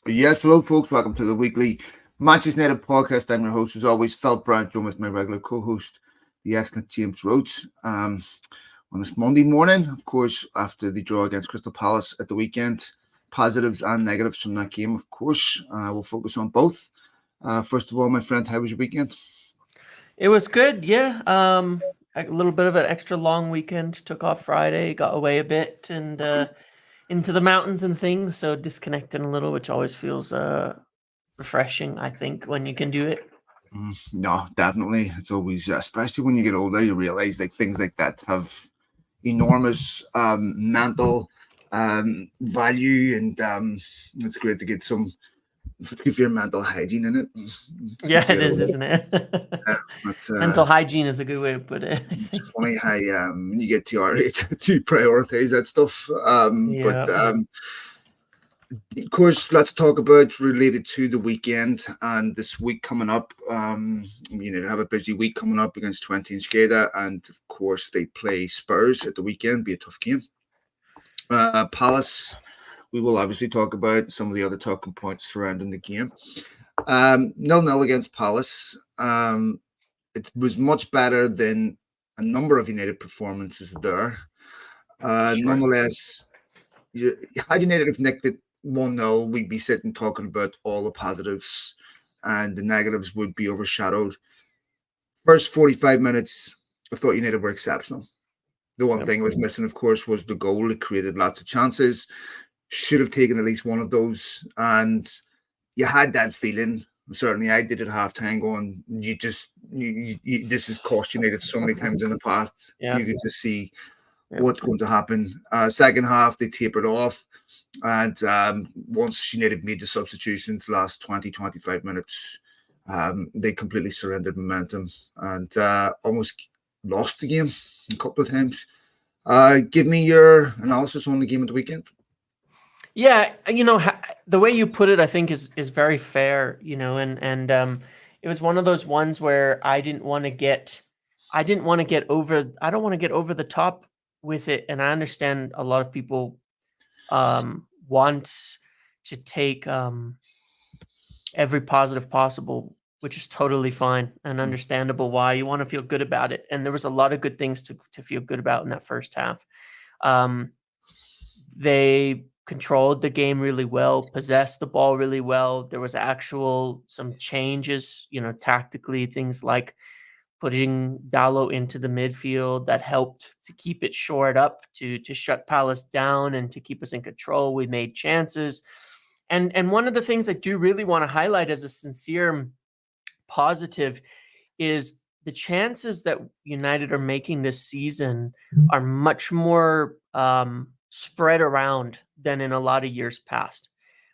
Yes, hello, folks. Welcome to the weekly Manchester United podcast. I'm your host, as always, Phil Brown, joined with my regular co-host, the excellent James Rhodes. On this Monday morning, of course, after the draw against Crystal Palace at the weekend, positives and negatives from that game, of course. We'll focus on both. First of all, my friend, how was your weekend? It was good, yeah. A little bit of an extra long weekend. Took off Friday, got away a bit, and into the mountains and things. So disconnecting a little, which always feels refreshing. I think when you can do it. No, definitely. It's always, especially when you get older, you realize like things like that have enormous mental value, and it's great to get some for your mental hygiene in it. It's good Yeah, to it get is, away. isn't it? But Mental hygiene is a good way to put it. it's funny how when you get to our age to prioritize that stuff. But Yeah, of course, let's talk about related to the weekend and this week coming up. They have a busy week coming up against Twente and Spurs, and of course they play Spurs at the weekend. Be a tough game. Palace, we will obviously talk about some of the other talking points surrounding the game. 0-0 against Palace. It was much better than a number of United performances there. for sure. Nonetheless, had United have nicked it 1-0, we'd be sitting talking about all the positives and the negatives would be overshadowed. First 45 minutes, I thought United were exceptional. The one Yep. thing I was missing, of course, was the goal. It created lots of chances. Should have taken at least one of those. And you had that feeling. Certainly, I did at halftime. Going, this has cost United so many times in the past. Yeah. You could just see Yep. what's going to happen. Second half, they tapered off. And once United made the substitutions, last 20, 25 minutes, they completely surrendered momentum and almost lost the game a couple of times. Give me your analysis on the game of the weekend. Yeah, the way you put it, I think is very fair. And it was one of those ones where I didn't want to get over, I don't want to get over the top with it, and I understand a lot of people want to take every positive possible, which is totally fine and understandable why you want to feel good about it. And there was a lot of good things to feel good about in that first half. Um, they controlled the game really well, possessed the ball really well. There was actual some changes, tactically, things like putting Dallo into the midfield that helped to keep it shored up, to shut Palace down and to keep us in control. We made chances. And one of the things I do really want to highlight as a sincere positive is the chances that United are making this season are much more spread around than in a lot of years past,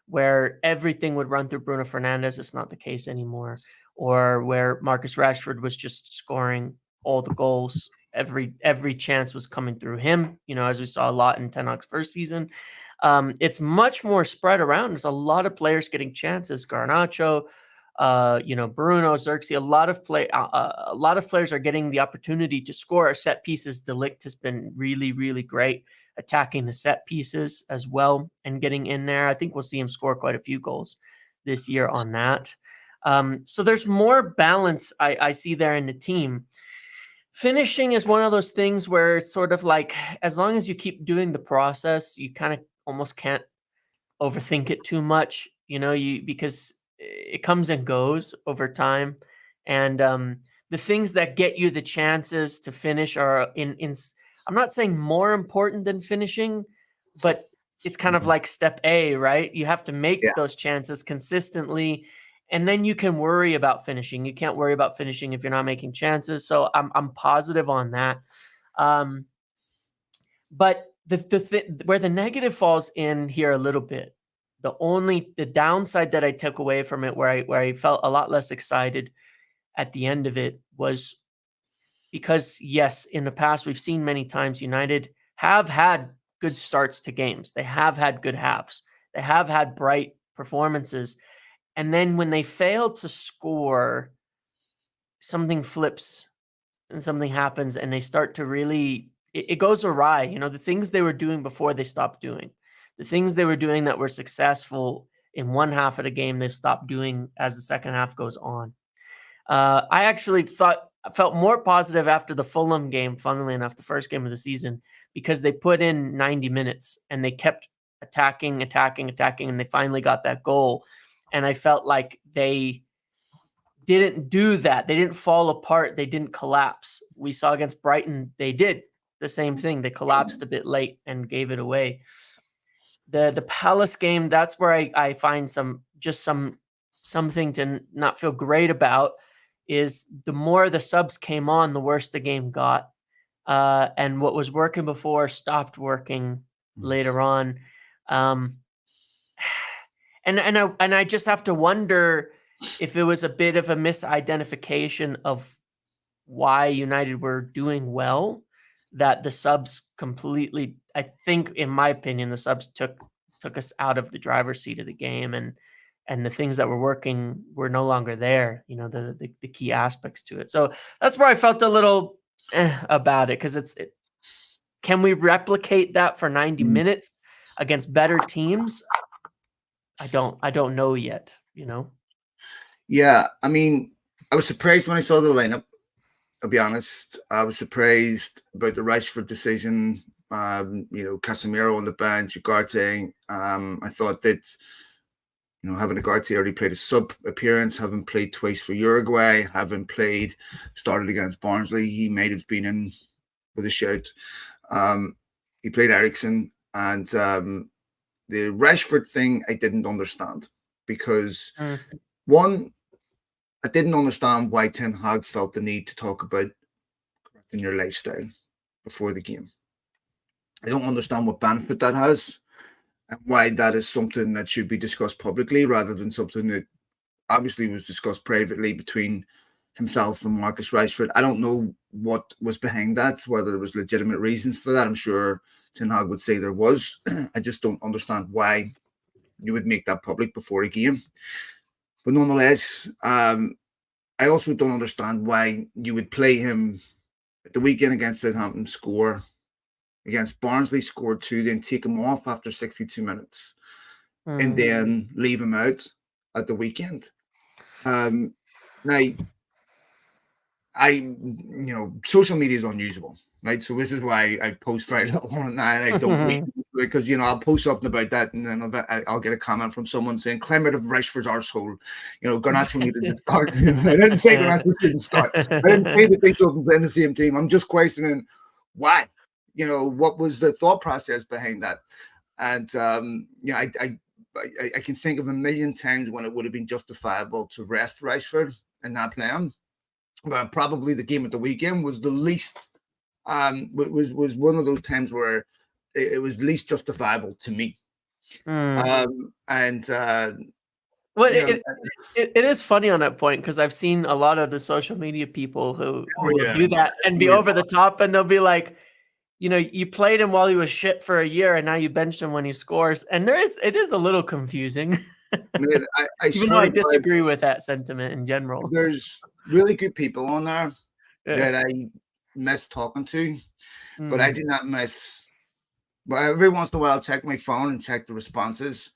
where everything would run through Bruno Fernandes. It's not the case anymore. Or where Marcus Rashford was just scoring all the goals. Every chance was coming through him, as we saw a lot in Ten Hag's first season. It's much more spread around. There's a lot of players getting chances. Garnacho, Bruno, Xerxes, a lot of players are getting the opportunity to score set pieces. Delict has been really, really great attacking the set pieces as well and getting in there. I think we'll see him score quite a few goals this year on that. So there's more balance I see there in the team. Finishing is one of those things where it's sort of like, as long as you keep doing the process, you kind of almost can't overthink it too much, because it comes and goes over time. And the things that get you the chances to finish are in I'm not saying more important than finishing, but it's kind of Mhm. like step A, right? You have to Yeah. make those chances consistently, and then you can worry about finishing. You can't worry about finishing if you're not making chances. So I'm positive on that. Um, but where the negative falls in here a little bit, the downside that I took away from it, where I felt a lot less excited at the end of it, was because yes, in the past we've seen many times United have had good starts to games. They have had good halves. They have had bright performances. And then when they fail to score, something flips and something happens and they start to really, it goes awry. The things they were doing before they stopped doing, the things they were doing that were successful in one half of the game they stop doing as the second half goes on. I actually felt more positive after the Fulham game, funnily enough, the first game of the season, because they put in 90 minutes and they kept attacking, and they finally got that goal. And I felt like they didn't do that. They didn't fall apart. They didn't collapse. We saw against Brighton, they did the same thing. They collapsed a bit late and gave it away. The Palace game, that's where I find something to not feel great about, is the more the subs came on, the worse the game got. And what was working before stopped working later on. And I just have to wonder if it was a bit of a misidentification of why United were doing well, that the subs completely, I think, in my opinion, the subs took us out of the driver's seat of the game, and the things that were working were no longer there, the key aspects to it. So that's where I felt a little about it, because can we replicate that for 90 minutes against better teams? I don't know yet, Yeah, I mean, I was surprised when I saw the lineup. I'll be honest. I was surprised about the Rashford decision. Casemiro on the bench, Ugarte. I thought that, having Ugarte already played a sub appearance, having played twice for Uruguay, having started against Barnsley, he might have been in with a shout. He played Eriksen, and the Rashford thing I didn't understand, because one, I didn't understand why Ten Hag felt the need to talk about correcting your lifestyle before the game. I don't understand what benefit that has, and why that is something that should be discussed publicly rather than something that obviously was discussed privately between himself and Marcus Rashford. I don't know what was behind that, whether there was legitimate reasons for that. I'm sure Ten Hag would say there was. I just don't understand why you would make that public before a game. But nonetheless, I also don't understand why you would play him at the weekend against Southampton, score against Barnsley, score 2, then take him off after 62 minutes, and then leave him out at the weekend. Now, social media is unusual, right? So this is why I post very little on that. I don't read, because I'll post something about that, and then I'll get a comment from someone saying climate of Rashford's arsehole. Garnacho needed to start. I didn't say Garnacho didn't start. I didn't say that they shouldn't play in the same team. I'm just questioning why. What was the thought process behind that? And I can think of a million times when it would have been justifiable to rest Rashford and not play him. But probably the game at the weekend was the least. Was one of those times where it was least justifiable to me. Well, it is funny on that point, because I've seen a lot of the social media people who will do that and be over the top, and they'll be like, you played him while he was shit for a year, and now you benched him when he scores. And it is a little confusing. Man, Even though I disagree with that sentiment in general. There's really good people on there that I miss talking to, but I do not miss. But every once in a while, I'll check my phone and check the responses.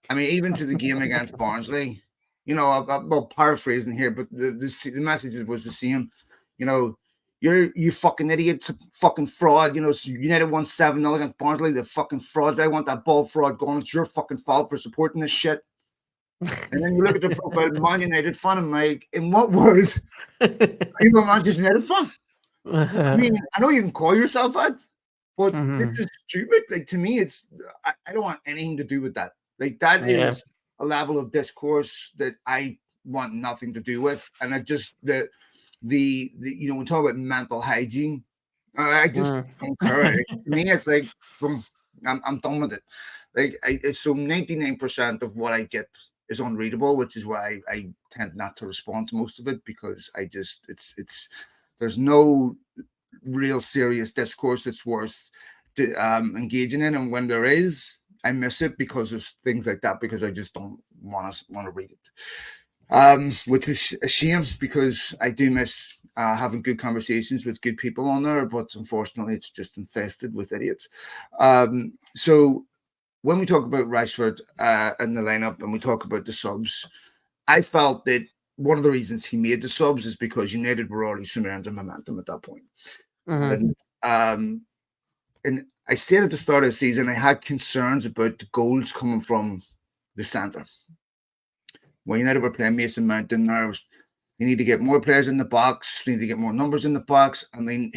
I mean, even to the game against Barnsley, I'm paraphrasing here, but the message was the same. You fucking idiot, fucking fraud. United won 7-0 against Barnsley. The fucking frauds. I want that ball fraud gone. It's your fucking fault for supporting this shit. And then you look at the profile of Man United fan, I'm like, in what world are you a Manchester United fan? I mean, I know you can call yourself that, but this is stupid. Like, to me, I don't want anything to do with that. Like, that is a level of discourse that I want nothing to do with. And I just, we talk about mental hygiene. I just don't care. To me, it's like, I'm done with it. Like, so 99% of what I get is unreadable, which is why I tend not to respond to most of it, because there's no real serious discourse that's worth engaging in, and when there is, I miss it because of things like that, because I just don't want to read it, which is a shame, because I do miss having good conversations with good people on there, but unfortunately it's just infested with idiots. So when we talk about Rashford in the lineup and we talk about the subs, I felt that one of the reasons he made the subs is because United were already surrendering momentum at that point. And I said at the start of the season, I had concerns about the goals coming from the centre. When United were playing Mason Mount, and there was, they need to get more players in the box, they need to get more numbers in the box. I mean,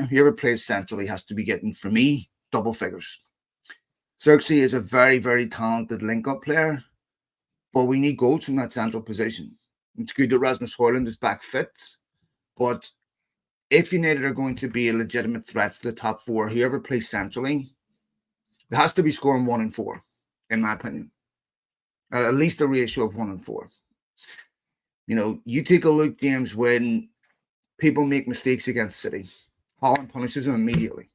whoever plays centrally has to be getting, for me, double figures. Xerxes is a very, very talented link-up player, but we need goals from that central position. It's good that Rasmus Højlund is back fit, but if United are going to be a legitimate threat for the top four, whoever plays centrally, it has to be scoring 1 and 4, in my opinion. At least a ratio of 1 and 4. You know, you take a look, James, when people make mistakes against City, Haaland punishes them immediately.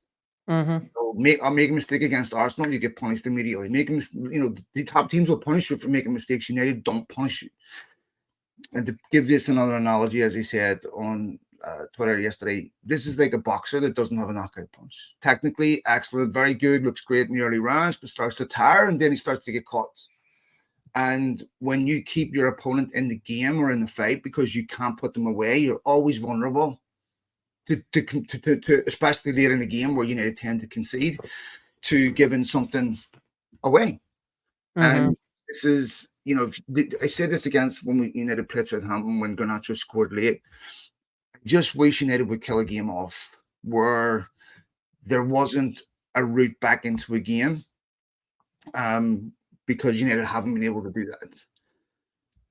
So make a mistake against Arsenal, you get punished immediately. The top teams will punish you for making mistakes. United don't punish you. And to give this another analogy, as he said on Twitter yesterday, this is like a boxer that doesn't have a knockout punch. Technically, excellent, very good, looks great in the early rounds, but starts to tire and then he starts to get caught. And when you keep your opponent in the game or in the fight because you can't put them away, you're always vulnerable to especially later in the game where United tend to concede, to giving something away. And this is, I said this against when United played Southampton when Garnacho scored late. I just wish United would kill a game off where there wasn't a route back into a game, because United haven't been able to do that.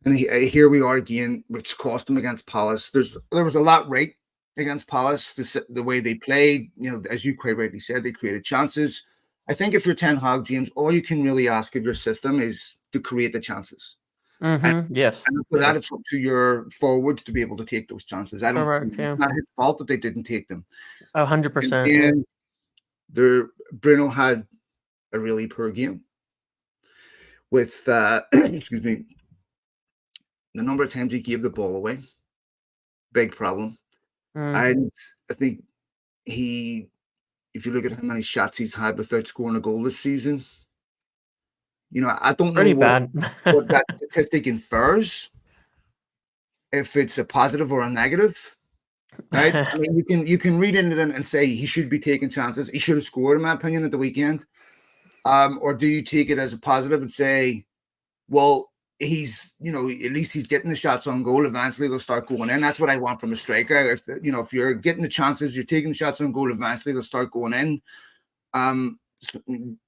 And here we are again, which cost them against Palace. There was a lot right against Palace, the way they played. As you quite rightly said, they created chances. I think if you're Ten Hag, James, all you can really ask of your system is to create the chances. Yes. And for that, it's up to your forwards to be able to take those chances. It's not his fault that they didn't take them. 100%. Bruno had a really poor game. With excuse me, the number of times he gave the ball away, big problem. And I think if you look at how many shots he's had without scoring a goal this season, I don't know what that statistic infers, if it's a positive or a negative, right? I mean, you can read into them and say he should be taking chances. He should have scored, in my opinion, at the weekend. Or do you take it as a positive and say, well, he's, at least he's getting the shots on goal. Eventually they'll start going in. That's what I want from a striker. If you're getting the chances, you're taking the shots on goal, eventually they'll start going in.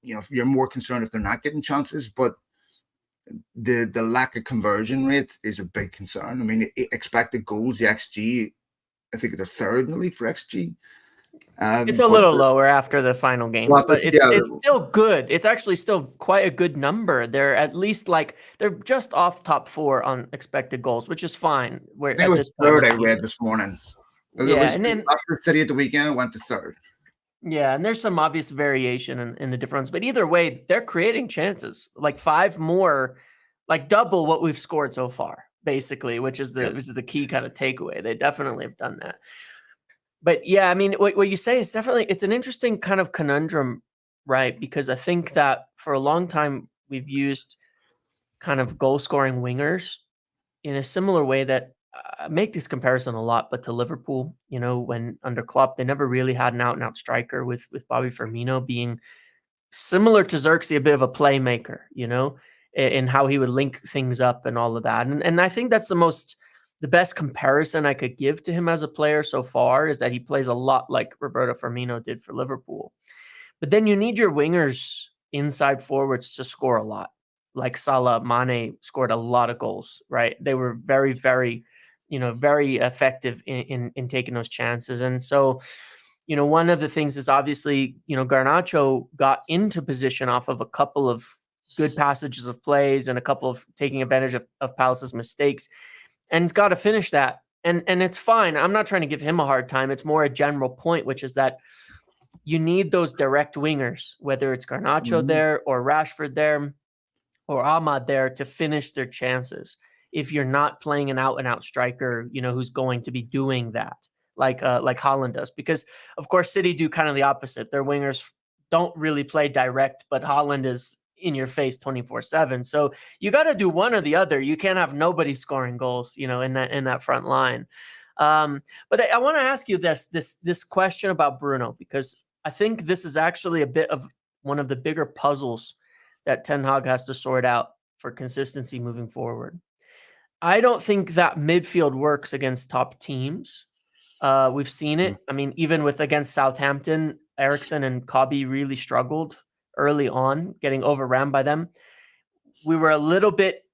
You're more concerned if they're not getting chances, but the lack of conversion rate is a big concern. I mean, expected goals, the XG, I think they're third in the league for XG. It's a little lower after the final games, but it's still good. It's actually still quite a good number. They're at least they're just off top 4 on expected goals, which is fine. I think it was third I read this morning. And then after City at the weekend, it went to third. Yeah, and there's some obvious variation in the difference, but either way, they're creating chances, like 5 more, like double what we've scored so far, basically, which is the key kind of takeaway. They definitely have done that. But yeah, I mean, what you say is definitely, it's an interesting kind of conundrum, right? Because I think that for a long time, we've used kind of goal-scoring wingers in a similar way that I make this comparison a lot, but to Liverpool, when under Klopp, they never really had an out-and-out striker, with Bobby Firmino being similar to Xerxes, a bit of a playmaker, in how he would link things up and all of that. And I think that's the best comparison I could give to him as a player so far, is that he plays a lot like Roberto Firmino did for Liverpool. But then you need your wingers, inside forwards, to score a lot. Like Salah, Mane scored a lot of goals, right? They were very, very, very effective in taking those chances. And so, one of the things is obviously, Garnacho got into position off of a couple of good passages of plays and a couple of taking advantage of Palace's mistakes. And he's got to finish that. And it's fine. I'm not trying to give him a hard time. It's more a general point, which is that you need those direct wingers, whether it's Garnacho there or Rashford there or Ahmad there, to finish their chances. If you're not playing an out-and-out striker, who's going to be doing that, like Haaland does. Because, of course, City do kind of the opposite. Their wingers don't really play direct, but Haaland is in your face 24/7. So you got to do one or the other. You can't have nobody scoring goals, in that front line. But I want to ask you this question about Bruno, because I think this is actually a bit of one of the bigger puzzles that Ten Hag has to sort out for consistency moving forward. I don't think that midfield works against top teams. We've seen it. I mean, even against Southampton, Eriksen and Kobe really struggled early on, getting overran by them. We were a little bit,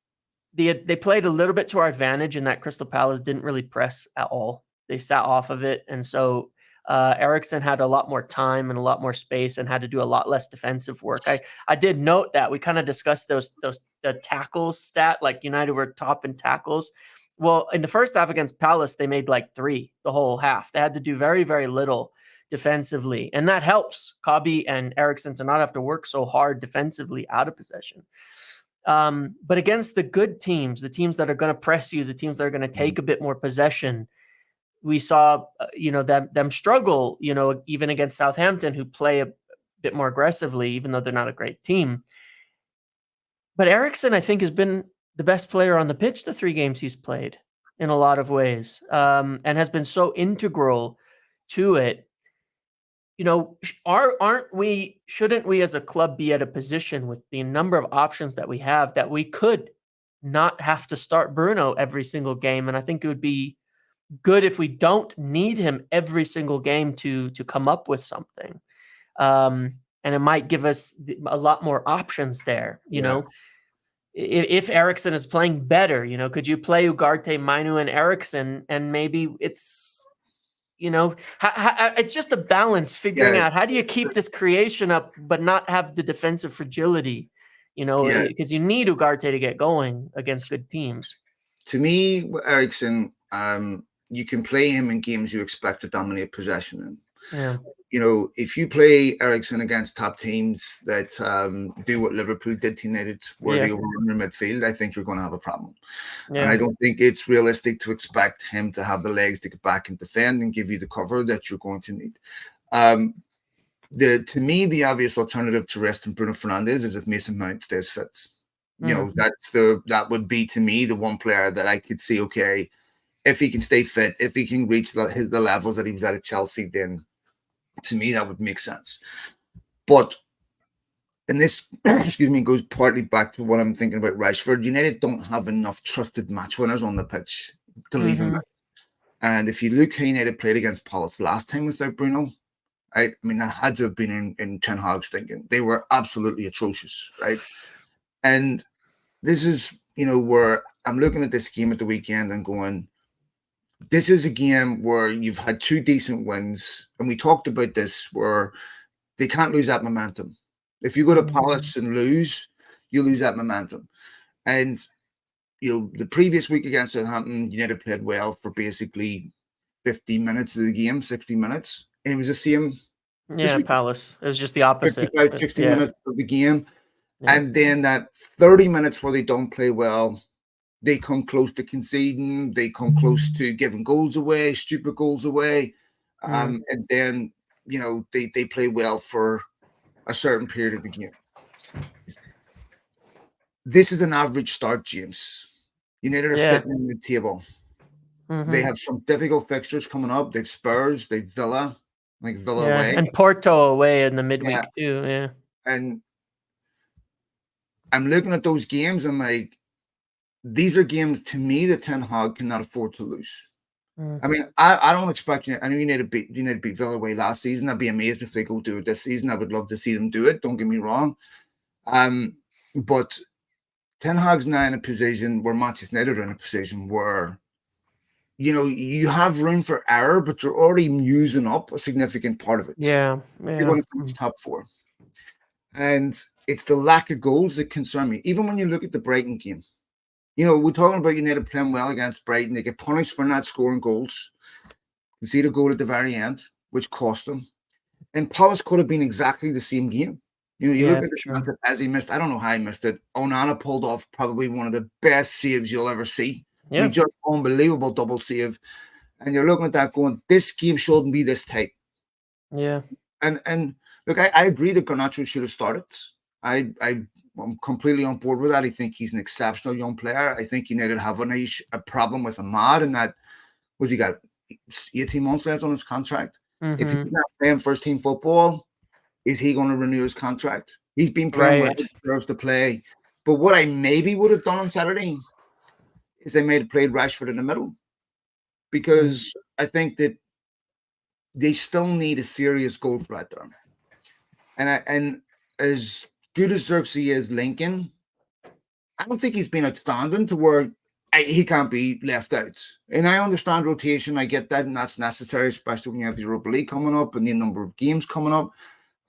they played a little bit to our advantage in that Crystal Palace didn't really press at all. They sat off of it. And so Eriksen had a lot more time and a lot more space and had to do a lot less defensive work. I did note that we kind of discussed the tackles stat, like United were top in tackles. Well, in the first half against Palace, they made like 3 the whole half. They had to do very, very little defensively. And that helps Kobe and Eriksen to not have to work so hard defensively out of possession. But against the good teams, the teams that are going to press you, the teams that are going to take a bit more possession, we saw, them struggle, even against Southampton, who play a bit more aggressively, even though they're not a great team. But Eriksen, I think, has been the best player on the pitch the 3 games he's played in a lot of ways, and has been so integral to it. Shouldn't we as a club be at a position with the number of options that we have that we could not have to start Bruno every single game? And I think it would be good if we don't need him every single game to come up with something. And it might give us a lot more options there, If Eriksen is playing better, could you play Ugarte, Mainu, and Eriksen, and maybe it's, it's just a balance figuring out how do you keep this creation up but not have the defensive fragility, because you need Ugarte to get going against good teams. To me, Eriksen, you can play him in games you expect to dominate possession in. Yeah. If you play Eriksen against top teams that do what Liverpool did to United, where they overrun their midfield, I think you're going to have a problem. Yeah. And I don't think it's realistic to expect him to have the legs to get back and defend and give you the cover that you're going to need. To me, the obvious alternative to resting Bruno Fernandes is if Mason Mount stays fit. That would be, to me, the one player that I could see, okay, if he can stay fit, if he can reach the levels that he was at Chelsea, then to me, that would make sense. But, and this, goes partly back to what I'm thinking about Rashford. United don't have enough trusted match winners on the pitch to leave him. And if you look how United played against Palace last time without Bruno, right? I mean, that had to have been in Ten Hag's thinking. They were absolutely atrocious, right? And this is, where I'm looking at this game at the weekend and going, this is a game where you've had 2 decent wins, and we talked about this, where they can't lose that momentum. If you go to Palace and lose, you lose that momentum. And, the previous week against Southampton, United played well for basically 15 minutes of the game, 60 minutes. And it was the same. Yeah, Palace. It was just the opposite. 55, 60 minutes of the game. Yeah. And then that 30 minutes where they don't play well, they come close to conceding. They come close to giving goals away, stupid goals away. And then, they play well for a certain period of the game. This is an average start, James. United are sitting in the table. They have some difficult fixtures coming up. They've Spurs, they've Villa away. And Porto away in the midweek too. Yeah. And I'm looking at those games, I'm like, these are games, to me, that Ten Hag cannot afford to lose. I mean, I don't expect you. I know you need to beat Villa away last season. I'd be amazed if they go do it this season. I would love to see them do it. Don't get me wrong. But Ten Hag's now in a position where Manchester United are in a position where, you have room for error, but you're already using up a significant part of it. Yeah. You're going to finish top 4. And it's the lack of goals that concern me. Even when you look at the Brighton game, we're talking about United playing well against Brighton. They get punished for not scoring goals. You see the goal at the very end, which cost them. And Palace could have been exactly the same game. You look at the chance that as he missed, I don't know how he missed it. Onana pulled off probably one of the best saves you'll ever see. Yeah. I mean, just unbelievable double save. And you're looking at that going, this game shouldn't be this tight. Yeah. And Look, I agree that Garnacho should have started. I'm completely on board with that. I think he's an exceptional young player. I think United have a problem with Ahmad, and that was he got 18 months left on his contract. If he's not playing first team football, is he going to renew his contract? He's been playing well, he deserves to play. But what I maybe would have done on Saturday is I made played Rashford in the middle, because I think that they still need a serious goal threat there. And as good as Xerxes is Lincoln, I don't think he's been outstanding to where he can't be left out. And I understand rotation. I get that, and that's necessary, especially when you have the Europa League coming up and the number of games coming up.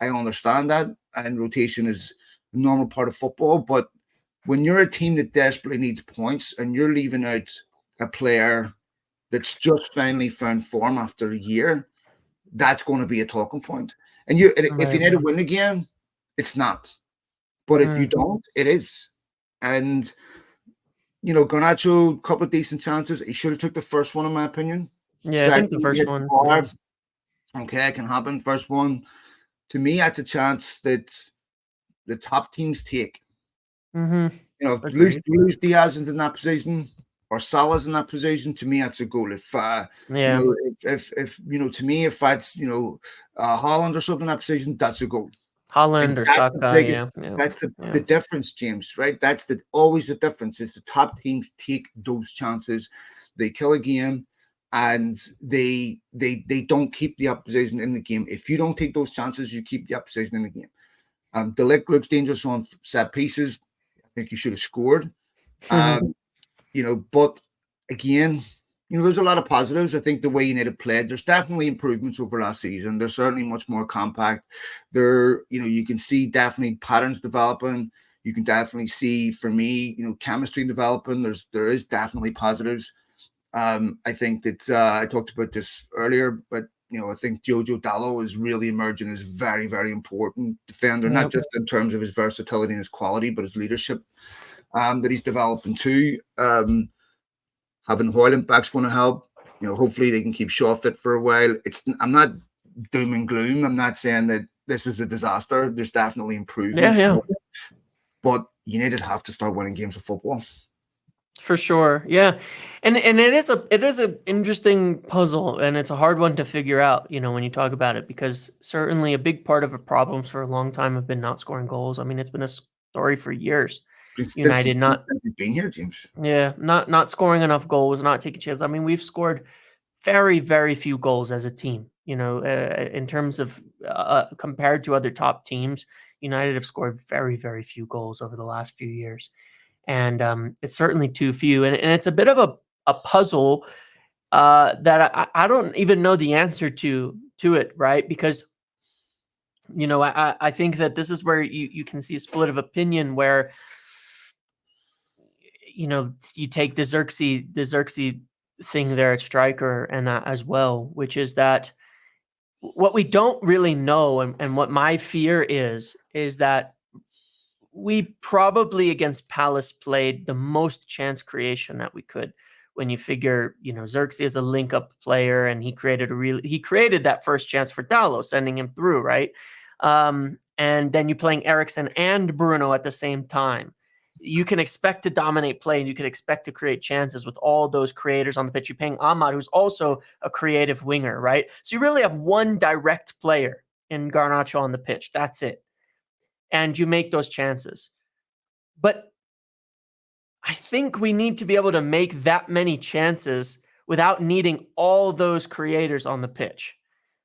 I understand that, and rotation is a normal part of football. But when you're a team that desperately needs points and you're leaving out a player that's just finally found form after a year, that's going to be a talking point. And if you need to win the game, it's not. But if you don't, it is. And, Garnacho, a couple of decent chances. He should have took the first one, in my opinion. Yeah, I think the first one. Okay, it can happen. First one. To me, that's a chance that the top teams take. If Luis Diaz is in that position or Salah's in that position, to me, that's a goal. If to me, if that's Haaland or something in that position, that's a goal. Haaland or Saka, that's the difference, James. Right? That's always the difference. Is the top teams take those chances, they kill a game, and they don't keep the opposition in the game. If you don't take those chances, you keep the opposition in the game. De Ligt looks dangerous on set pieces. I think you should have scored. But again, there's a lot of positives. I think the way United played, there's definitely improvements over last season. They're certainly much more compact. You can see definitely patterns developing. You can definitely see, for me, chemistry developing. There is definitely positives. I think that I talked about this earlier, but I think Jojo Dalot is really emerging as very, very important defender, not just in terms of his versatility and his quality, but his leadership that he's developing too. Having Højlund back's going to help. Hopefully they can keep Shaw fit for a while. I'm not doom and gloom. I'm not saying that this is a disaster. There's definitely improvements. Yeah. But United have to start winning games of football. For sure. Yeah. And it is an interesting puzzle, and it's a hard one to figure out, when you talk about it, because certainly a big part of the problems for a long time have been not scoring goals. I mean, it's been a story for years. United not being here, James. Yeah, not scoring enough goals, not taking chances. I mean, we've scored very, very few goals as a team. In terms of compared to other top teams, United have scored very, very few goals over the last few years, and it's certainly too few. And it's a bit of a puzzle that I don't even know the answer to it, right? Because I think that this is where you can see a split of opinion where. You take the Xerxes thing there at striker and that as well, which is that what we don't really know and what my fear is that we probably against Palace played the most chance creation that we could. When you figure, Xerxes is a link-up player and he created that first chance for Dalot, sending him through, right? And then you playing Eriksen and Bruno at the same time. You can expect to dominate play and you can expect to create chances with all those creators on the pitch. You're paying Ahmad, who's also a creative winger, right? So you really have one direct player in Garnacho on the pitch. That's it. And you make those chances. But I think we need to be able to make that many chances without needing all those creators on the pitch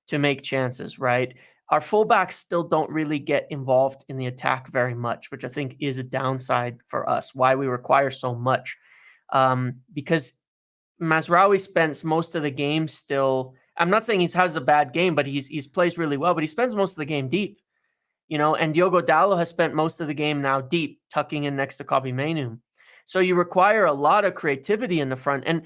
to make chances, right? Our fullbacks still don't really get involved in the attack very much, which I think is a downside for us, why we require so much. Because Mazraoui spends most of the game still, I'm not saying he has a bad game, but he's plays really well, but he spends most of the game deep, and Diogo Dalot has spent most of the game now deep, tucking in next to Kobbie Mainoo. So you require a lot of creativity in the front, and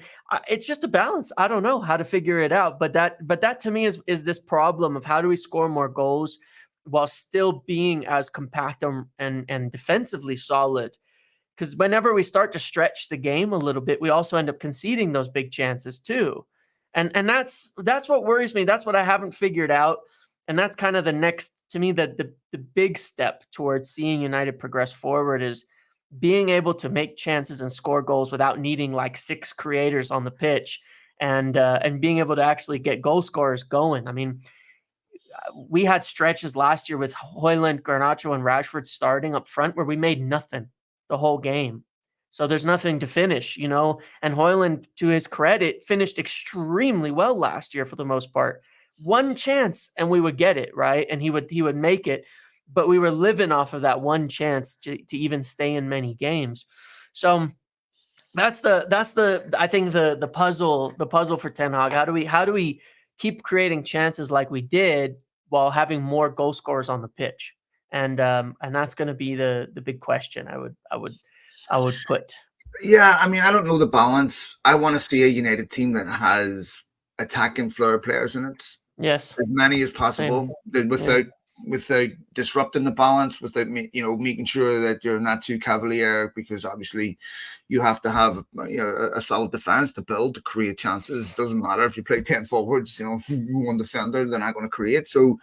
it's just a balance. I don't know how to figure it out, but that to me is this problem of how do we score more goals while still being as compact and defensively solid. Because whenever we start to stretch the game a little bit, we also end up conceding those big chances too, and that's what worries me. That's what I haven't figured out. And that's kind of the next, to me, the big step towards seeing United progress forward is being able to make chances and score goals without needing like 6 creators on the pitch, and being able to actually get goal scorers going. I mean, we had stretches last year with Højlund, Garnacho, and Rashford starting up front where we made nothing the whole game. So there's nothing to finish, you know. And Højlund, to his credit, finished extremely well last year for the most part. One chance and we would get it, right? And he would make it. But we were living off of that one chance to even stay in many games. So that's the I think the puzzle for Ten Hag. How do we keep creating chances like we did while having more goal scorers on the pitch? And that's going to be the big question. I would put. Yeah, I mean, I don't know the balance. I want to see a United team that has attacking flair players in it, Yes, as many as same. possible, Yeah. without disrupting the balance, without making sure that you're not too cavalier, because obviously you have to have a solid defense to build, to create chances. It doesn't matter if you play 10 forwards, if you one defender, they're not going to create. So,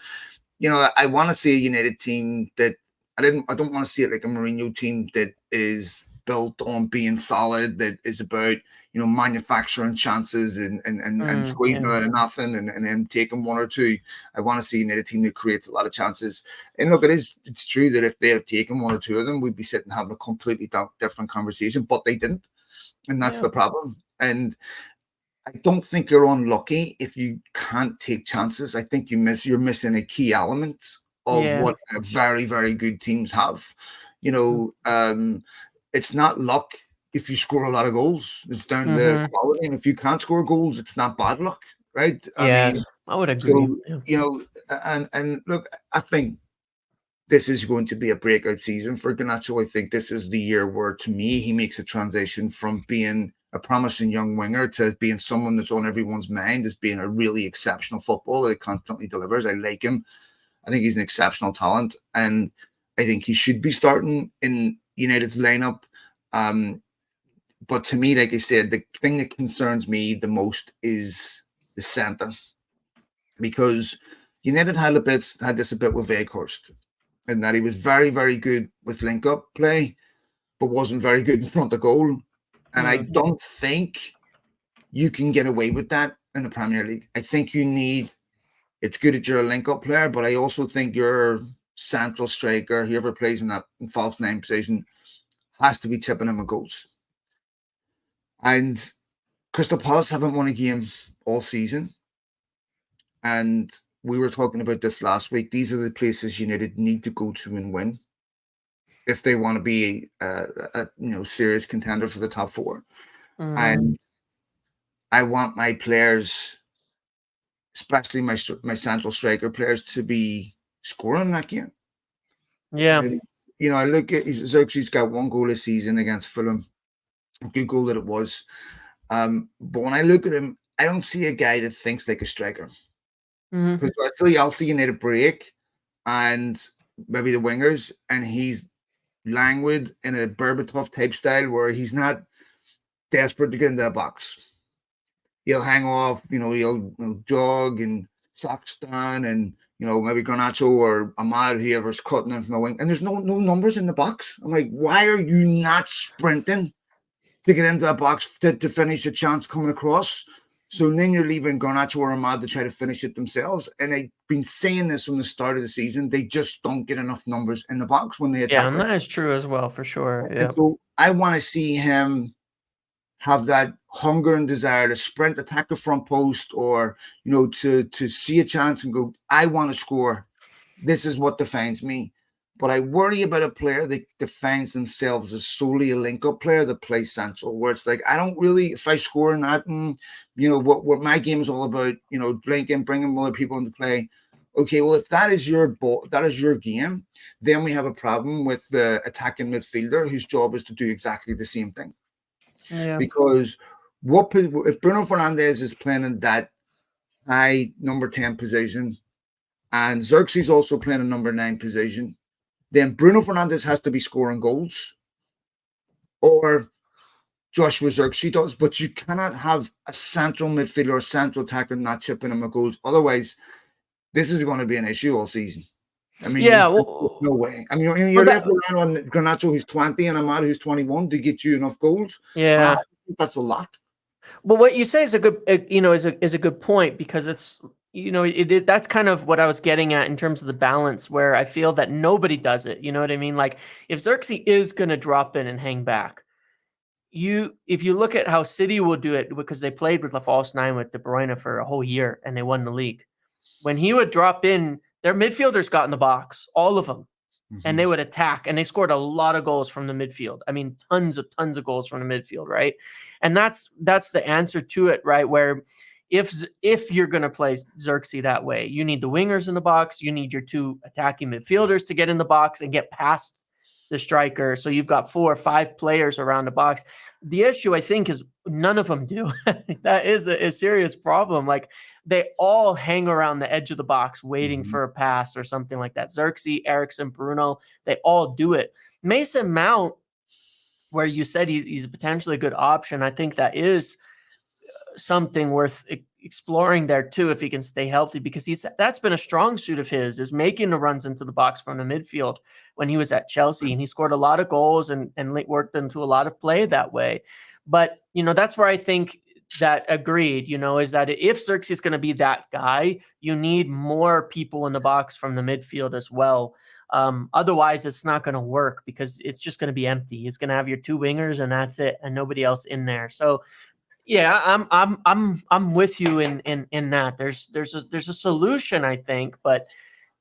I want to see a United team that I don't want to see it like a Mourinho team that is built on being solid, that is about manufacturing chances and squeezing Yeah. out of nothing and then taking one or two. I want to see a team that creates a lot of chances. And look, it's true that if they had taken one or two of them, we'd be sitting having a completely different conversation, but they didn't. And that's the problem. And I don't think you're unlucky if you can't take chances. I think you're missing a key element of what very, very good teams have. It's not luck if you score a lot of goals. It's down to quality. And if you can't score goals, it's not bad luck, right? Yes, I would agree. So, and look, I think this is going to be a breakout season for Garnacho. I think this is the year where, to me, he makes a transition from being a promising young winger to being someone that's on everyone's mind as being a really exceptional footballer that constantly delivers. I like him. I think he's an exceptional talent, and I think he should be starting in United's lineup. But to me, like I said, the thing that concerns me the most is the centre, because United had this a bit with Weghorst, and that he was very, very good with link-up play, but wasn't very good in front of goal. And I don't think you can get away with that in the Premier League. I think it's good that you're a link-up player, but I also think your central striker, whoever plays in that false nine position, has to be tipping him with goals. And Crystal Palace haven't won a game all season. And we were talking about this last week. These are the places United need to go to and win if they want to be a serious contender for the top four. And I want my players, especially my central striker players, to be scoring that game. Yeah. I look at Xerxes got 1 goal this season against Fulham. A good goal that it was. But when I look at him, I don't see a guy that thinks like a striker. Because I'll see United break and maybe the wingers, and he's languid in a Berbatov type style where he's not desperate to get into the box. He'll hang off, he'll jog and socks down, and maybe Garnacho or Ahmad, whoever's cutting in from the wing, and there's no numbers in the box. I'm like, why are you not sprinting to get into a box to finish a chance coming across? So then you're leaving Garnacho or Ahmad to try to finish it themselves. And I've been saying this from the start of the season. They just don't get enough numbers in the box when they attack. Yeah, and that is true as well, for sure. Yeah. So I want to see him have that hunger and desire to sprint, attack the front post, or, to see a chance and go, I want to score. This is what defines me. But I worry about a player that defines themselves as solely a link-up player that plays central, where it's like, I don't really, if I score in that, what my game is all about, drinking, bringing other people into play. Okay, well, if that is your game, then we have a problem with the attacking midfielder whose job is to do exactly the same thing. Yeah. Because if Bruno Fernandes is playing in that high number 10 position, and Xerxes also playing a number 9 position, then Bruno Fernandes has to be scoring goals, or Joshua Xerxes does. But you cannot have a central midfielder or central attacker not chipping in with goals. Otherwise, this is going to be an issue all season. I mean, Yeah, there's no way. I mean, you're well, left relying on Garnacho, who's 20, and Amad, who's 21, to get you enough goals. yeah. That's a lot. Well, what you say is a good, is a good point, because it's, that's kind of what I was getting at in terms of the balance, where I feel that nobody does it. You know what I mean? Like, if Xerxes is going to drop in and hang back, if you look at how City will do it, because they played with the false nine with De Bruyne for a whole year and they won the league. When he would drop in, their midfielders got in the box, all of them, and they would attack, and they scored a lot of goals from the midfield. I mean, tons of goals from the midfield, right? And that's the answer to it, right? Where if you're going to play Xerxes that way, you need the wingers in the box, you need your two attacking midfielders to get in the box and get past the striker. So you've got 4 or 5 players around the box. The issue, I think, is none of them do. That is a serious problem. Like, they all hang around the edge of the box waiting for a pass or something like that. Xerxes, Eriksen, Bruno, they all do it. Mason Mount, where you said he's potentially a good option, I think that is something worth exploring there too, if he can stay healthy, because that's been a strong suit of his, is making the runs into the box from the midfield when he was at Chelsea, and he scored a lot of goals and worked into a lot of play that way. But that's where I think that agreed, is that if Xerxes is going to be that guy, you need more people in the box from the midfield as well. Otherwise, it's not going to work, because it's just going to be empty. It's going to have your 2 wingers and that's it, and nobody else in there. So yeah, I'm with you in that. There's a solution, I think, but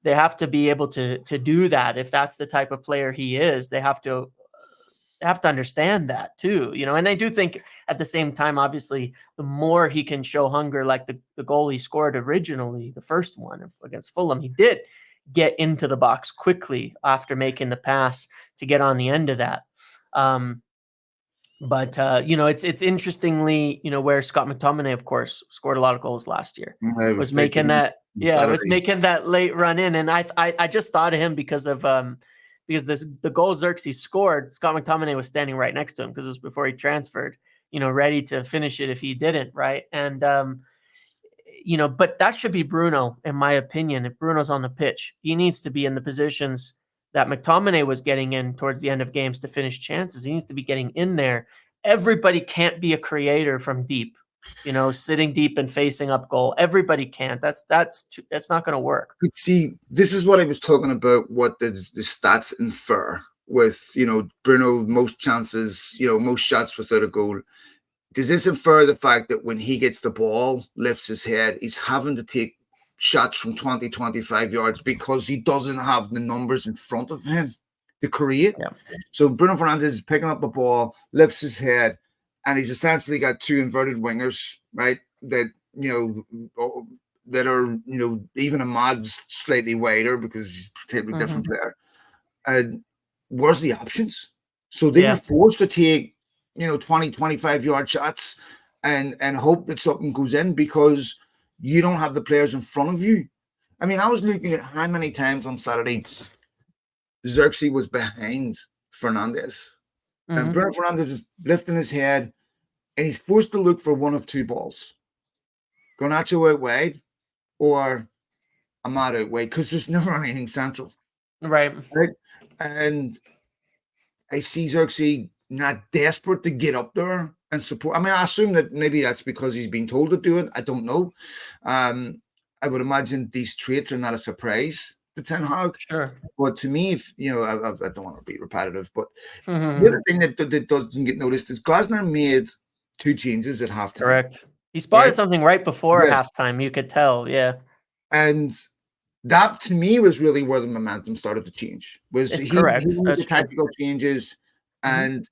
they have to be able to do that. If that's the type of player he is, they have to understand that too, and I do think at the same time, obviously, the more he can show hunger, like the goal he scored originally, the first one against Fulham, he did get into the box quickly after making the pass to get on the end of that. But it's interestingly, where Scott McTominay, of course, scored a lot of goals last year, was making that late run in, and I just thought of him because the goal Xerxes scored, Scott McTominay was standing right next to him, because it was before he transferred, ready to finish it if he didn't, right? And but that should be Bruno, in my opinion. If Bruno's on the pitch, he needs to be in the positions that McTominay was getting in towards the end of games to finish chances. He needs to be getting in there. Everybody can't be a creator from deep, sitting deep and facing up goal. Everybody can't. That's not going to work. But see, this is what I was talking about, what the stats infer with, Bruno, most chances, most shots without a goal. Does this infer the fact that when he gets the ball, lifts his head, he's having to take shots from 20, 25 yards because he doesn't have the numbers in front of him to create? Yeah. So Bruno Fernandes is picking up the ball, lifts his head, and he's essentially got 2 inverted wingers, right? That, that are, even Ahmad's slightly wider because he's a totally different player. And where's the options? So they were forced to take, 20, 25 yard shots and hope that something goes in, because you don't have the players in front of you. I mean, I was looking at how many times on Saturday Xerxes was behind Fernandes. And Bruno Fernandes is lifting his head, and he's forced to look for one of 2 balls. Garnacho out wide or Ahmad out wide, because there's never anything central. Right. And I see Xerxes not desperate to get up there and support. I mean, I assume that maybe that's because he's been told to do it. I don't know. I would imagine these traits are not a surprise to Ten Hag. Sure. But to me, if I don't want to be repetitive, but the other thing that doesn't get noticed is Glasner made 2 changes at halftime. Correct. He spotted something right before halftime. You could tell, yeah. And that, to me, was really where the momentum started to change. He made the tactical changes, and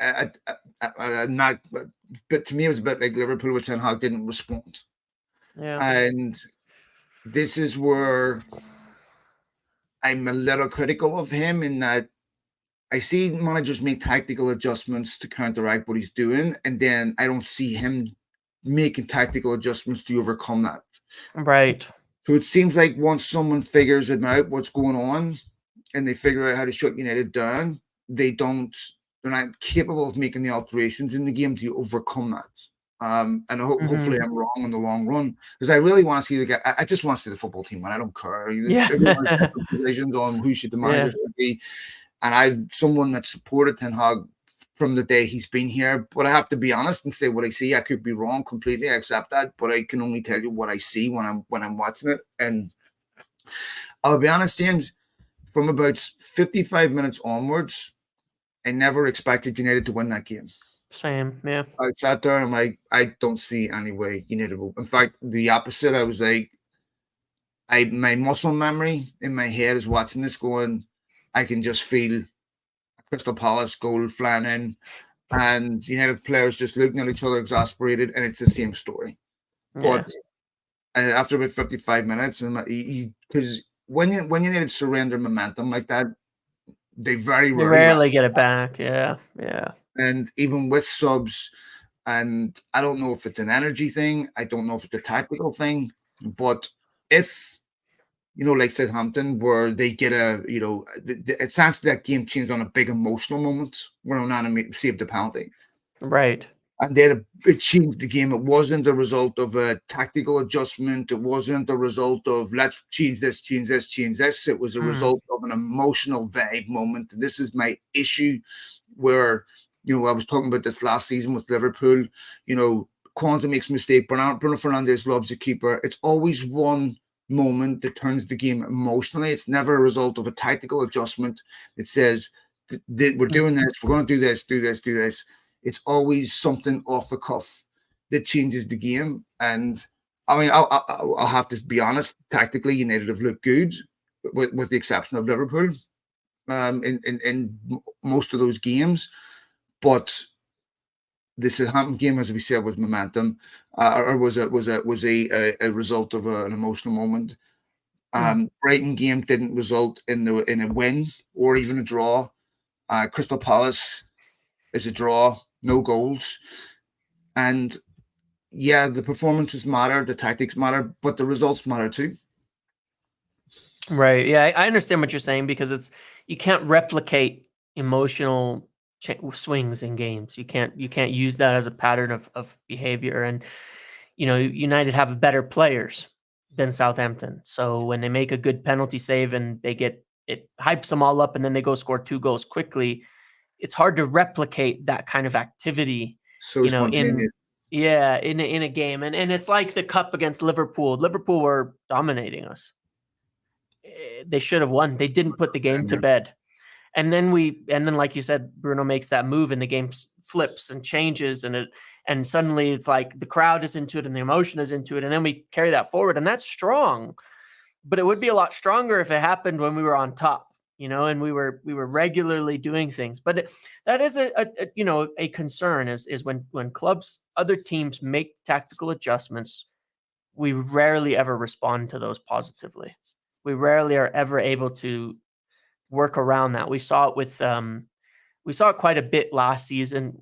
not. But to me, it was a bit like Liverpool with Ten Hag didn't respond. Yeah. And this is where I'm a little critical of him, in that I see managers make tactical adjustments to counteract what he's doing, and then I don't see him making tactical adjustments to overcome that. Right. So it seems like once someone figures out what's going on, and they figure out how to shut United down, they're not capable of making the alterations in the game to overcome that. And hopefully I'm wrong in the long run, because I really want to see the guy. I just want to see the football team, and I don't care. Yeah. Everyone's got different positions on who should the manager should be, and I'm someone that supported Ten Hag from the day he's been here. But I have to be honest and say what I see. I could be wrong completely. I accept that, but I can only tell you what I see when I'm watching it. And I'll be honest, James, from about 55 minutes onwards, I never expected United to win that game. Same, yeah. I sat there and I'm like, I don't see any way United will. In fact, the opposite. I was like, my muscle memory in my head is watching this going, I can just feel Crystal Palace goal flying in, and United players just looking at each other exasperated, and it's the same story. Yeah. But after about 55 minutes, and because when United surrender momentum like that, they They rarely get it back. Yeah. And even with subs, and I don't know if it's an energy thing, I don't know if it's a tactical thing, but if like Southampton, where they get it sounds like that game changed on a big emotional moment where Onana saved the penalty. Right. And then it changed the game. It wasn't a result of a tactical adjustment. It wasn't a result of let's change this, change this, change this. It was a result of an emotional vibe moment. And this is my issue where, I was talking about this last season with Liverpool. Kwanzaa makes a mistake. Bruno Fernandes loves the keeper. It's always one moment that turns the game emotionally. It's never a result of a tactical adjustment that says we're doing this, we're going to do this, do this, do this. It's always something off the cuff that changes the game. And I mean, I'll have to be honest. Tactically, United have looked good, with the exception of Liverpool, in most of those games. But the Southampton game, as we said, was momentum, or was a result of an emotional moment. Brighton game didn't result in a win or even a draw. Crystal Palace is a draw, no goals, and the performances matter, the tactics matter, but the results matter too. Right. Yeah, I understand what you're saying, because you can't replicate emotional swings in games. You can't use that as a pattern of behavior. And United have better players than Southampton, so when they make a good penalty save and it hypes them all up, and then they go score 2 goals quickly, it's hard to replicate that kind of activity. So spontaneous. In a game, and it's like the cup against Liverpool. Liverpool were dominating us. They should have won. They didn't put the game to bed. And then like you said, Bruno makes that move and the game flips and changes, and suddenly it's like the crowd is into it and the emotion is into it. And then we carry that forward, and that's strong, but it would be a lot stronger if it happened when we were on top, and we were regularly doing things. But that is a concern is when clubs, other teams make tactical adjustments, we rarely ever respond to those positively. We rarely are ever able to work around that. We saw it quite a bit last season.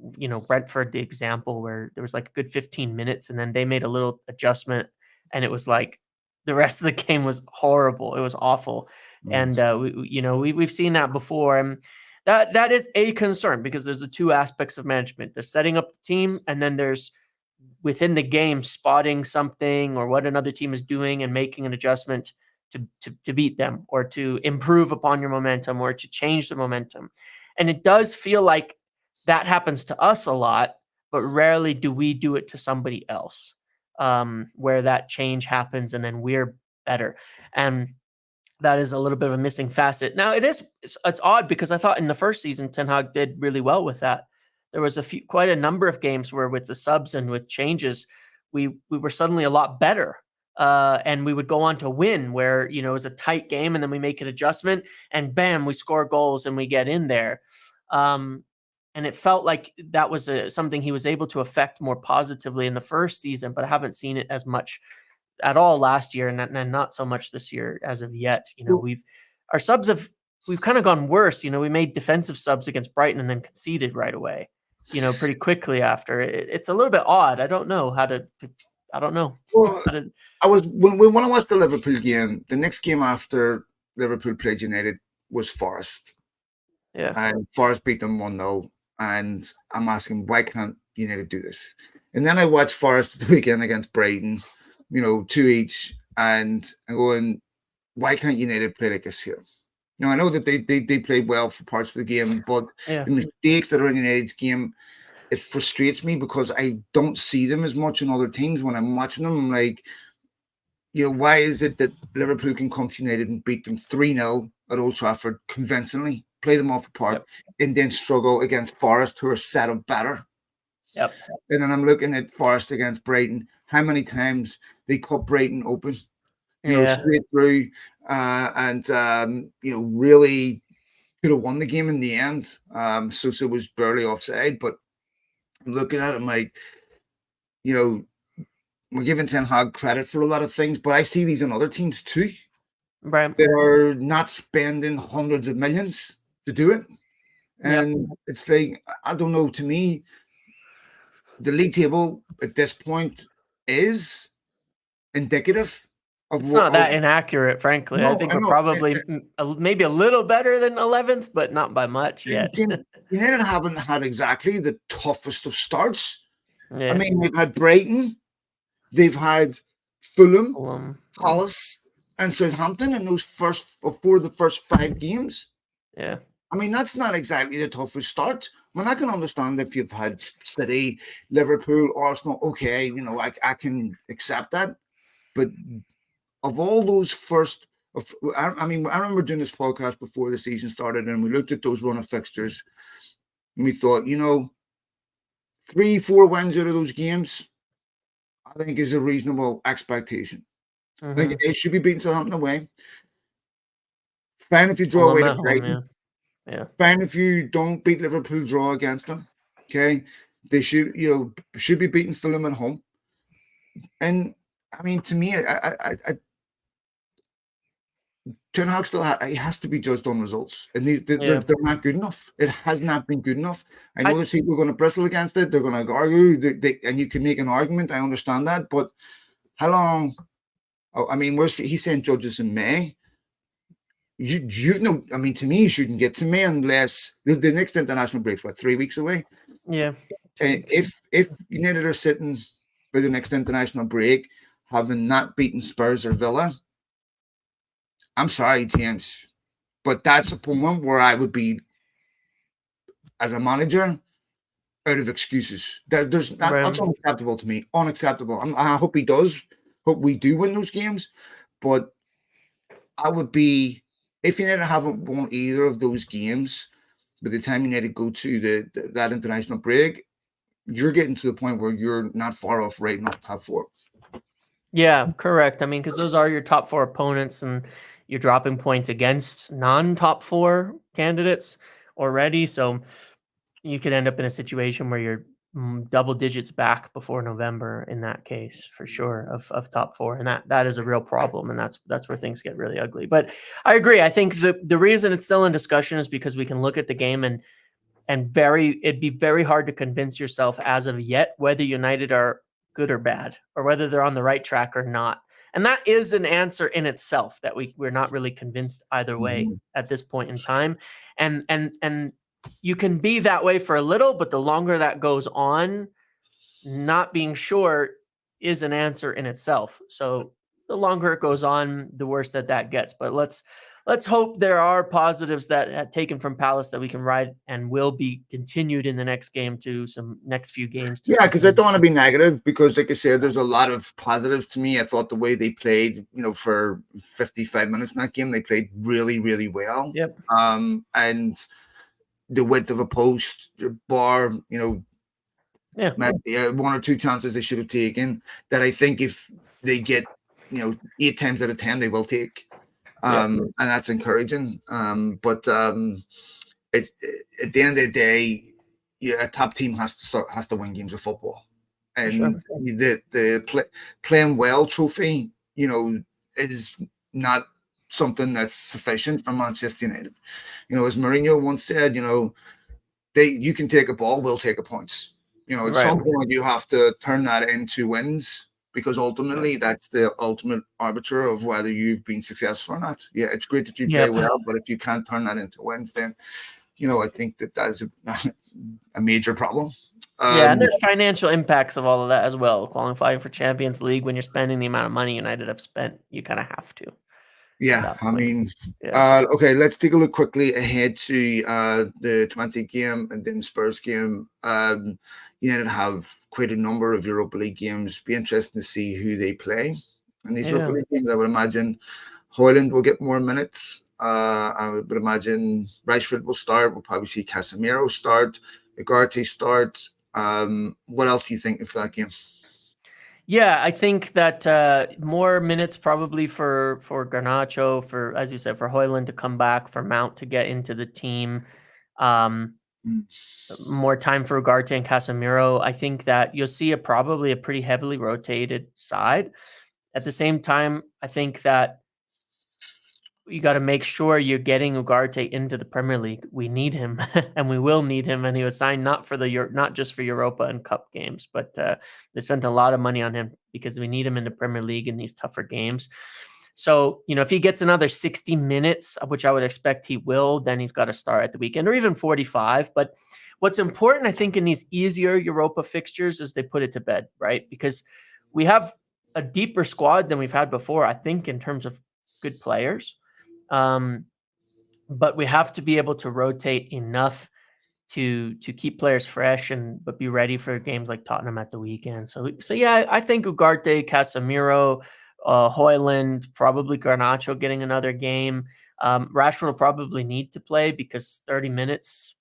Brentford, the example, where there was like a good 15 minutes and then they made a little adjustment, and it was like the rest of the game was horrible. It was awful. And we've seen that before, and that is a concern, because there's the two aspects of management. There's setting up the team, and then there's within the game spotting something or what another team is doing and making an adjustment to beat them, or to improve upon your momentum, or to change the momentum. And it does feel like that happens to us a lot, but rarely do we do it to somebody else, where that change happens and then we're better. And that is a little bit of a missing facet. Now it's odd, because I thought in the first season, Ten Hag did really well with that. There was quite a number of games where with the subs and with changes, we were suddenly a lot better. And we would go on to win, where, it was a tight game, and then we make an adjustment and bam, we score goals and we get in there. And it felt like that was something he was able to affect more positively in the first season, but I haven't seen it as much at all last year, and not so much this year as of yet. We've kind of gone worse. We made defensive subs against Brighton and then conceded right away, pretty quickly after. It's a little bit odd. I don't know how to I don't know. Well, when I watched the Liverpool game, the next game after Liverpool played United was Forest. Yeah. And Forest beat them 1-0. And I'm asking, why can't United do this? And then I watched Forest the weekend against Brighton, 2 each, and I'm going, why can't United play like this here? I know that they played well for parts of the game, but Yeah. the mistakes that are in United's game, it frustrates me because I don't see them as much in other teams when I'm watching them. I'm like, why is it that Liverpool can come to United and beat them 3-0 at Old Trafford convincingly, play them off the park, Yep. and then struggle against Forest, who are set up better? Yep. And then I'm looking at Forest against Brighton. How many times they cut Brighton open, Yeah. straight through, and really could have won the game in the end. Sosa was barely offside, but looking at it, I'm like, we're giving Ten Hag credit for a lot of things, but I see these in other teams too. Right. They're not spending hundreds of millions to do it. Yep. And it's like, I don't know, to me, the league table at this point is indicative of It's what. not that inaccurate, frankly. I No, think I we're know. probably maybe a little better than 11th, but not by much yet. United haven't had exactly the toughest of starts. I Yeah. mean, they've had Brighton, they've had Fulham, Fulham. Palace, and Southampton in those four of the first 5 games. Yeah. I mean, that's not exactly the toughest start. I mean, I can understand if you've had City, Liverpool, Arsenal. Okay, I can accept that. But of all those I remember doing this podcast before the season started, and we looked at those run of fixtures, and we thought, 3-4 wins out of those games, I think is a reasonable expectation. I think it should be beating Southampton away. Fine if you draw away to Brighton. Yeah. Fine if you don't beat Liverpool, draw against them. Okay, they should be beating Fulham at home. And I mean, to me, Ten Hag still he has to be judged on results, and they're not good enough. It has not been good enough. I know there's people going to bristle against it. They're going to argue, and you can make an argument. I understand that, but how long? I mean, he's saying judges in May. I mean, to me, you shouldn't get to May unless the next international break's 3 weeks away. Yeah. And if United are sitting for the next international break, having not beaten Spurs or Villa, I'm sorry, James, but that's a moment where I would be, as a manager, out of excuses. That's unacceptable to me. Unacceptable. I hope he does. Hope we do win those games, but I would be, if United haven't won either of those games by the time United go to that international break, you're getting to the point where you're not far off right off top 4. Yeah, correct. I mean, because those are your top 4 opponents, and you're dropping points against non-top 4 candidates already. So you could end up in a situation where you're double digits back before November in that case, for sure, of top 4. And that is a real problem. And that's where things get really ugly. But I agree. I think the reason it's still in discussion is because we can look at the game and it'd be very hard to convince yourself as of yet whether United are good or bad, or whether they're on the right track or not. And that is an answer in itself that we're not really convinced either way at this point in time. And you can be that way for a little, but the longer that goes on, not being sure is an answer in itself. So the longer it goes on, the worse that gets. But let's hope there are positives that have taken from Palace that we can ride and will be continued in the next few games. Yeah, because I don't want to be negative, because like I said, there's a lot of positives to me. I thought the way they played, for 55 minutes in that game, they played really, really well. Yep. And the width of a post, bar, maybe 1 or 2 chances they should have taken that I think if they get, 8 times out of 10, they will take. And that's encouraging. But at the end of the day, a top team has to win games of football, and sure. the playing well trophy, is not something that's sufficient for Manchester United. As Mourinho once said, you can take a ball, we'll take a points. At some point you have to turn that into wins, because ultimately that's the ultimate arbiter of whether you've been successful or not. Yeah, it's great that you play well, but if you can't turn that into wins, then I think that is a major problem. Yeah, and there's financial impacts of all of that as well. Qualifying for Champions League, when you're spending the amount of money United have spent, you kind of have to. Yeah, I mean, Yeah. okay, let's take a look quickly ahead to the Twente game and then Spurs game. United have quite a number of Europa League games. Be interesting to see who they play in these Europa Yeah. League games. I would imagine Højlund will get more minutes. I would imagine Rashford will start. We'll probably see Casemiro start, Ugarte start. What else do you think of that game? Yeah, I think that more minutes probably for Garnacho, for, as you said, for Højlund to come back, for Mount to get into the team. More time for Ugarte and Casemiro. I think that you'll see probably a pretty heavily rotated side. At the same time, I think that you got to make sure you're getting Ugarte into the Premier League. We need him, and we will need him. And he was signed not just for Europa and Cup games, but they spent a lot of money on him because we need him in the Premier League in these tougher games. So, if he gets another 60 minutes, which I would expect he will, then he's got to start at the weekend, or even 45. But what's important, I think, in these easier Europa fixtures is they put it to bed, right? Because we have a deeper squad than we've had before, I think, in terms of good players. But we have to be able to rotate enough to keep players fresh but be ready for games like Tottenham at the weekend. So yeah, I think Ugarte, Casemiro, Højlund, probably Garnacho getting another game. Rashford will probably need to play because 30 minutes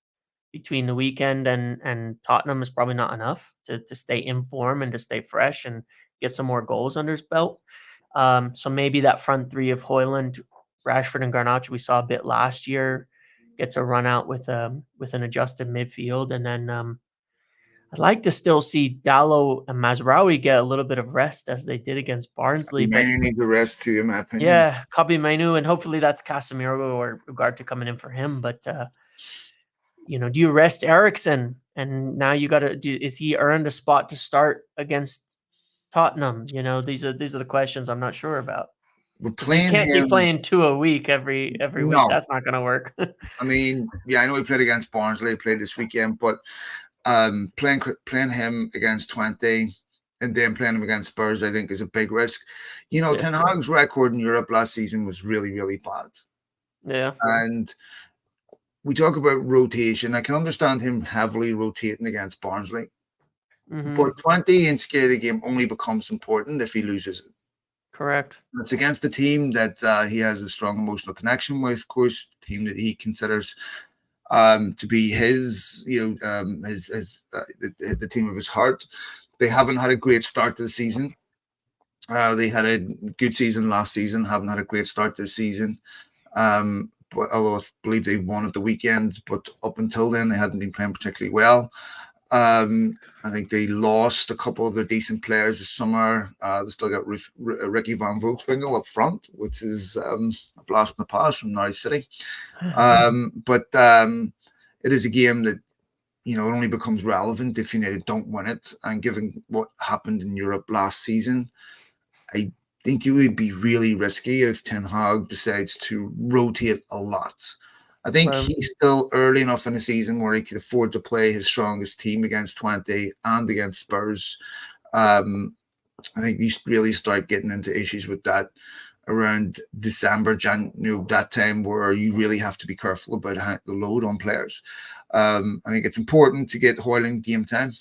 between the weekend and Tottenham is probably not enough to stay in form and to stay fresh and get some more goals under his belt. So maybe that front three of Højlund, Rashford, and Garnacho we saw a bit last year gets a run out with an adjusted midfield. And then I'd like to still see Dallo and Mazraoui get a little bit of rest as they did against Barnsley. But need the rest too, in my opinion. Yeah, Kobbie Mainoo, and hopefully that's Casemiro or Ugarte coming in for him. But do you rest Eriksen? And now you got to is he earned a spot to start against Tottenham? These are the questions I'm not sure about. Because you can't keep playing 2 a week every week. That's not going to work. I mean, yeah, I know he played against Barnsley, played this weekend, but playing him against Twente and then playing him against Spurs, I think, is a big risk. Ten Hag's record in Europe last season was really, really bad. Yeah. And we talk about rotation. I can understand him heavily rotating against Barnsley. Mm-hmm. But Twente in the game only becomes important if he loses it. Correct. It's against the team that he has a strong emotional connection with, of course, the team that he considers to be his, the team of his heart. They haven't had a great start to the season. They had a good season last season, haven't had a great start to the season. But although I believe they won at the weekend, but up until then, they hadn't been playing particularly well. I think they lost a couple of their decent players this summer. They still got Ricky van Volkswinkel up front, which is a blast in the past from Norwich City. But it is a game that, it only becomes relevant if United don't win it. And given what happened in Europe last season, I think it would be really risky if Ten Hag decides to rotate a lot. I think he's still early enough in the season where he can afford to play his strongest team against Twente and against Spurs. I think you really start getting into issues with that around December, that time where you really have to be careful about the load on players. I think it's important to get Højlund game time.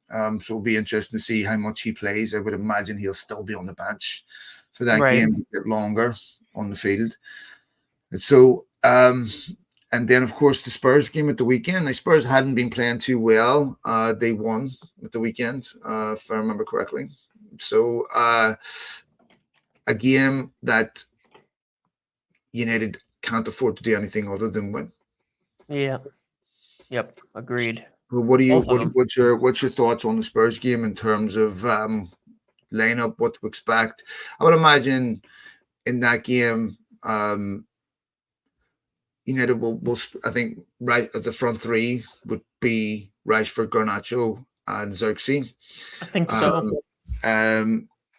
So it'll be interesting to see how much he plays. I would imagine he'll still be on the bench for that game a bit longer on the field. And so, and then, of course, the Spurs game at the weekend. The Spurs hadn't been playing too well. They won at the weekend, if I remember correctly. So, a game that United can't afford to do anything other than win. Yeah. Yep. Agreed. Well, what's your thoughts on the Spurs game in terms of lineup, what to expect? I would imagine in that game, United will I think right at the front three would be Rashford, Garnacho, and Xerxes. I think so.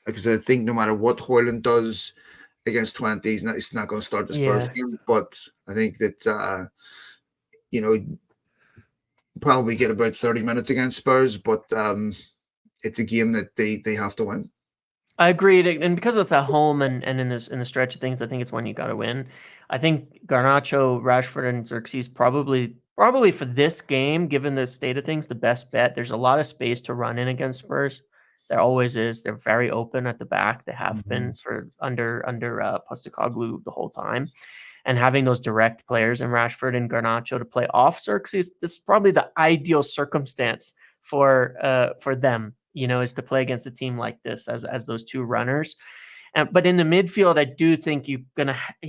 Because I think no matter what Højlund does against Twente, he's not going to start the Spurs game. But I think that you know, probably get about 30 minutes against Spurs, but it's a game that they have to win. I agreed, and because it's at home and in the stretch of things, I think it's one you got to win. I think Garnacho, Rashford, and Xerxes probably for this game, given the state of things, the best bet. There's a lot of space to run in against Spurs. There always is. They're very open at the back. They have been for under Postecoglou the whole time. And having those direct players in Rashford and Garnacho to play off Xerxes, this is probably the ideal circumstance for them, is to play against a team like this as those two runners. But in the midfield, I do think he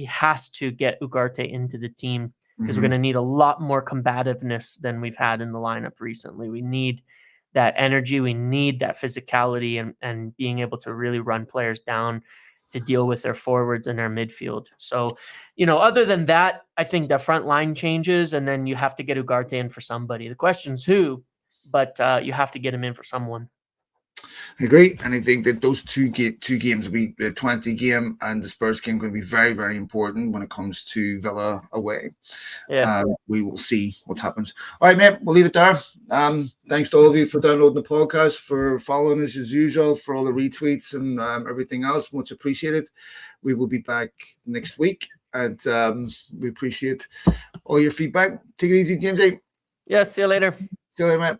has to get Ugarte into the team because we're going to need a lot more combativeness than we've had in the lineup recently. We need that energy. We need that physicality and being able to really run players down to deal with their forwards and their midfield. So, other than that, I think the front line changes, and then you have to get Ugarte in for somebody. The question's who, but you have to get him in for someone. I agree, and I think that those two games will be the Twente game and the Spurs game going to be very, very important when it comes to Villa away. Yeah. We will see what happens. All right, mate, we'll leave it there. Thanks to all of you for downloading the podcast, for following us as usual, for all the retweets and everything else. Much appreciated. We will be back next week, and we appreciate all your feedback. Take it easy, James. Yeah, see you later. See you later, mate.